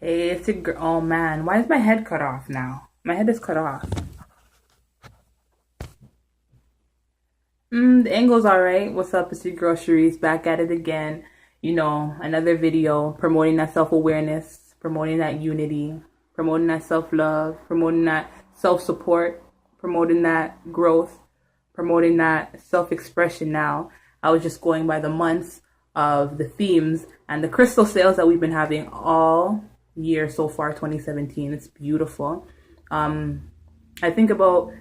Hey, it's a girl. Oh man, why is my head cut off now? My head is cut off. The angle's alright. What's up? It's your girl Cherise back at it again. You know, another video promoting that self-awareness, promoting that unity, promoting that self-love, promoting that self-support, promoting that growth, promoting that self-expression now. I was just going by the months of the themes and the crystal sales that we've been having all year so far, 2017. It's beautiful. I think about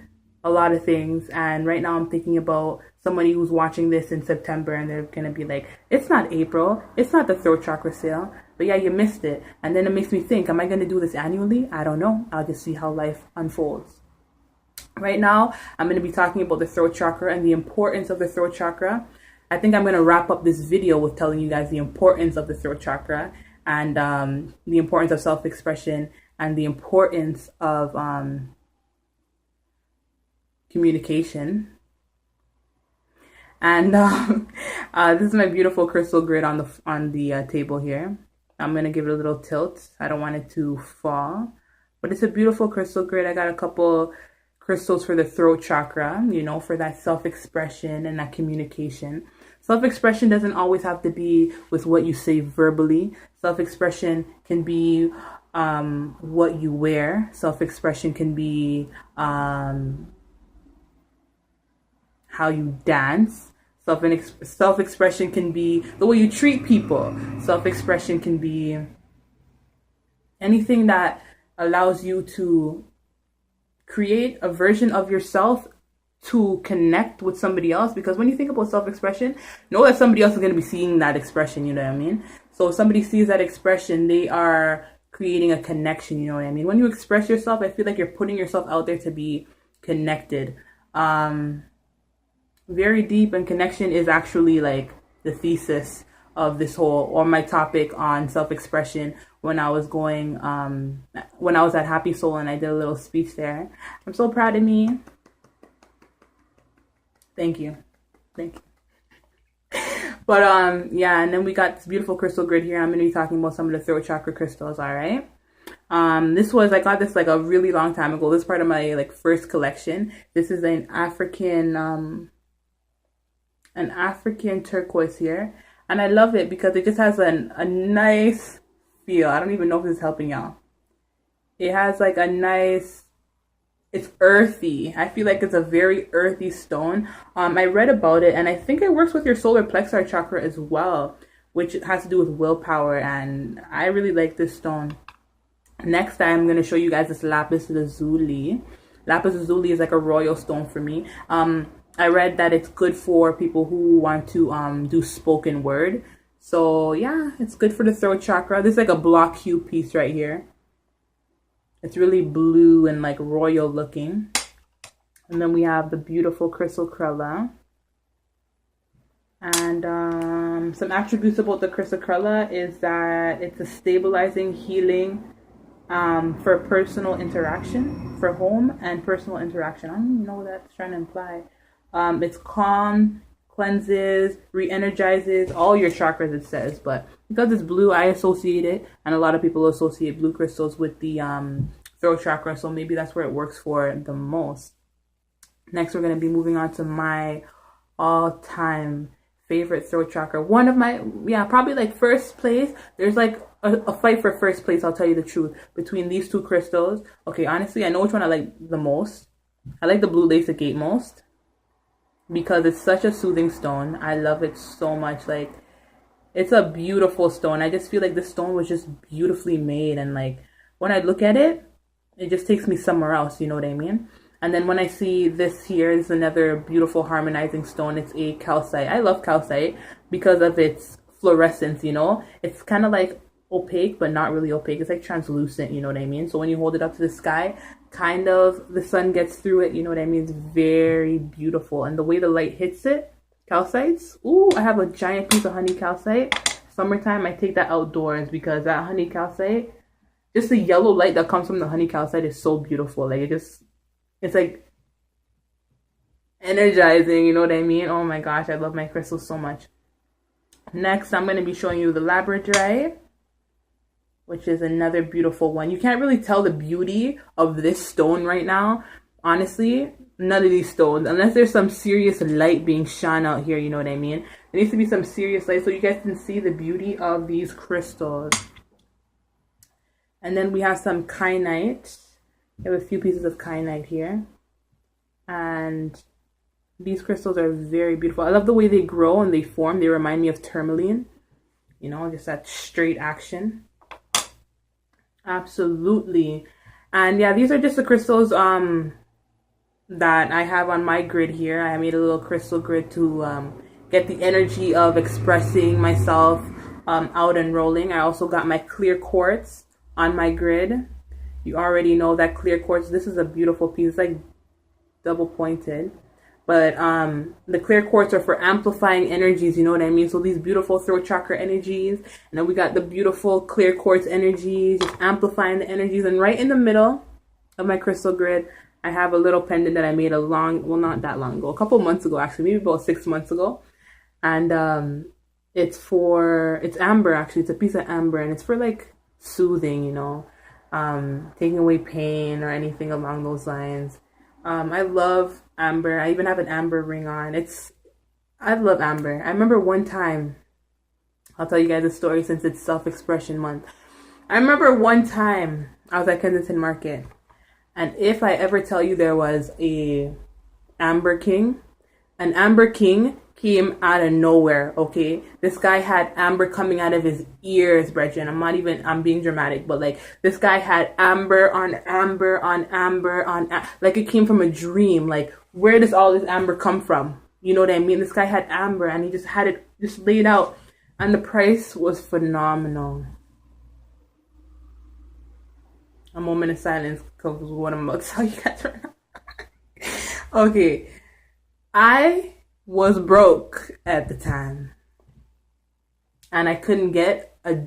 a lot of things, and right now I'm thinking about somebody who's watching this in September and they're gonna be like, it's not April, it's not the throat chakra sale, but yeah, you missed it. And then it makes me think, am I gonna do this annually? I don't know. I'll just see how life unfolds. Right now I'm going to be talking about the throat chakra and the importance of the throat chakra. I think I'm going to wrap up this video with telling you guys the importance of the throat chakra and the importance of self-expression and the importance of communication. And this is my beautiful crystal grid on the table here. I'm going to give it a little tilt. I don't want it to fall, but it's a beautiful crystal grid. I got a couple crystals for the throat chakra, you know, for that self-expression and that communication. Self-expression doesn't always have to be with what you say verbally. Self-expression can be what you wear. Self-expression can be how you dance. Self-expression can be the way you treat people. Self-expression can be anything that allows you to create a version of yourself to connect with somebody else. Because when you think about self-expression, know that somebody else is going to be seeing that expression, you know what I mean? So if somebody sees that expression, they are creating a connection, you know what I mean? When you express yourself, I feel like you're putting yourself out there to be connected. Very deep, and connection is actually like the thesis of this whole, or my topic on self-expression when I was at Happy Soul and I did a little speech there. I'm so proud of me. Thank you. But yeah, and then we got this beautiful crystal grid here. I'm going to be talking about some of the throat chakra crystals, all right? I got this like a really long time ago. This is part of my like first collection. This is an African turquoise here. And I love it because it just has a nice feel. I don't even know if this is helping y'all. It has like a nice, it's earthy. I feel like it's a very earthy stone. I read about it and I think it works with your solar plexus chakra as well, which has to do with willpower. And I really like this stone. Next, I'm going to show you guys this lapis lazuli. Lapis lazuli is like a royal stone for me. I read that it's good for people who want to do spoken word. So yeah, it's good for the throat chakra. This is like a block hue piece right here. It's really blue and like royal looking. And then we have the beautiful chrysoprella. And some attributes about the chrysoprella is that it's a stabilizing, healing for personal interaction, for home and personal interaction. I don't even know what that's trying to imply. It's calm, cleanses, re-energizes all your chakras, it says. But because it's blue, I associate it, and a lot of people associate blue crystals with the throat chakra, so maybe that's where it works for the most. Next, we're going to be moving on to my all-time favorite throat chakra. One of my, probably like first place. There's like a fight for first place, I'll tell you the truth, between these two crystals. Okay, honestly, I know which one I like the most. I like the blue lace agate most, because it's such a soothing stone. I love it so much. Like, it's a beautiful stone. I just feel like this stone was just beautifully made, and like when I look at it, it just takes me somewhere else, you know what I mean? And then when I see this here is another beautiful harmonizing stone. It's a calcite. I love calcite because of its fluorescence, you know? It's kind of like opaque, but not really opaque. It's like translucent, you know what I mean? So when you hold it up to the sky, kind of the sun gets through it, you know what I mean? It's very beautiful. And the way the light hits it, calcites, ooh, I have a giant piece of honey calcite. Summertime, I take that outdoors because that honey calcite, just the yellow light that comes from the honey calcite is so beautiful. Like, it's like energizing, you know what I mean? Oh my gosh, I love my crystals so much. Next, I'm going to be showing you the labradorite. which is another beautiful one. You can't really tell the beauty of this stone right now. Honestly, none of these stones, unless there's some serious light being shone out here, you know what I mean? There needs to be some serious light so you guys can see the beauty of these crystals. And then we have some kyanite. We have a few pieces of kyanite here. And these crystals are very beautiful. I love the way they grow and they form. They remind me of tourmaline. You know, just that straight action. Absolutely. And yeah, these are just the crystals that I have on my grid here. I made a little crystal grid to get the energy of expressing myself out and rolling. I also got my clear quartz on my grid. You already know that clear quartz. This is a beautiful piece. It's like double pointed. But the clear quartz are for amplifying energies, you know what I mean? So these beautiful throat chakra energies. And then we got the beautiful clear quartz energies, just amplifying the energies. And right in the middle of my crystal grid, I have a little pendant that I made not that long ago, a couple months ago, actually, maybe about 6 months ago. And it's amber, actually. It's a piece of amber, and it's for like soothing, you know, taking away pain or anything along those lines. I love amber. I even have an amber ring on. I love amber. I remember one time, I'll tell you guys a story since it's self-expression month. I remember one time I was at Kensington Market, and if I ever tell you there was an amber king came out of nowhere, okay? This guy had amber coming out of his ears, brethren. I'm being dramatic, but like this guy had amber on amber on amber on, like it came from a dream. Like, where does all this amber come from? You know what I mean? This guy had amber and he just had it just laid out, and the price was phenomenal. A moment of silence because of what I'm about to tell you guys right now. Okay, I was broke at the time, and I couldn't get a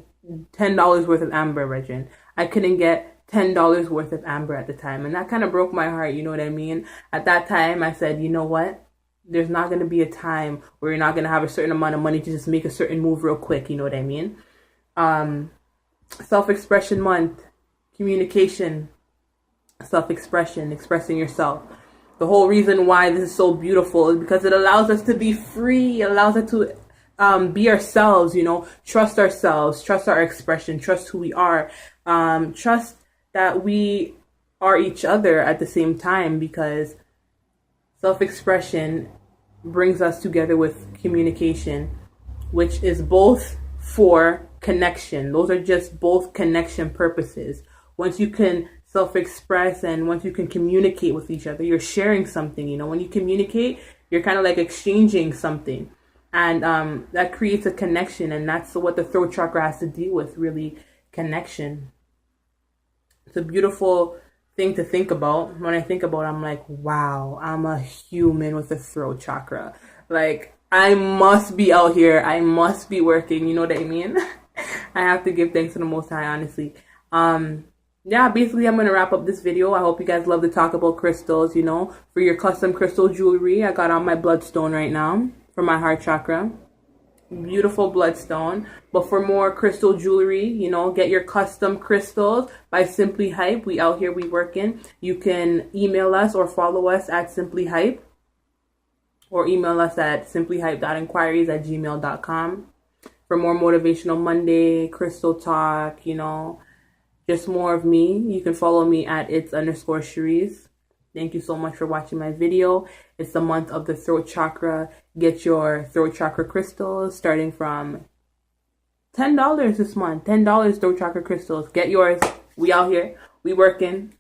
$10 worth of amber, Regin. I couldn't get $10 worth of amber at the time, and that kind of broke my heart, you know what I mean? At that time, I said, you know what? There's not going to be a time where you're not going to have a certain amount of money to just make a certain move real quick, you know what I mean? Self-expression month, communication, self-expression, expressing yourself. The whole reason why this is so beautiful is because it allows us to be free. It allows us to be ourselves, you know, trust ourselves, trust our expression, trust who we are, trust that we are each other at the same time, because self-expression brings us together with communication, which is both for connection. Those are just both connection purposes. Once you can self-express and once you can communicate with each other, you're sharing something, you know. When you communicate, you're kind of like exchanging something, and that creates a connection, and that's what the throat chakra has to deal with, really, connection. It's a beautiful thing to think about. When I think about it, I'm like, wow, I'm a human with a throat chakra. Like, I must be out here, I must be working, you know what I mean? I have to give thanks to the Most High, honestly. Yeah, basically I'm going to wrap up this video. I hope you guys love to talk about crystals, you know. For your custom crystal jewelry, I got on my bloodstone right now for my heart chakra. Beautiful bloodstone. But for more crystal jewelry, you know, get your custom crystals by Simply Hype. We out here, we working. You can email us or follow us at Simply Hype, or email us at simplyhype.inquiries@gmail.com for more motivational Monday, crystal talk, you know. Just more of me. You can follow me at its_Cherise. Thank you so much for watching my video. It's the month of the throat chakra. Get your throat chakra crystals starting from $10 this month. $10 throat chakra crystals. Get yours. We out here. We working.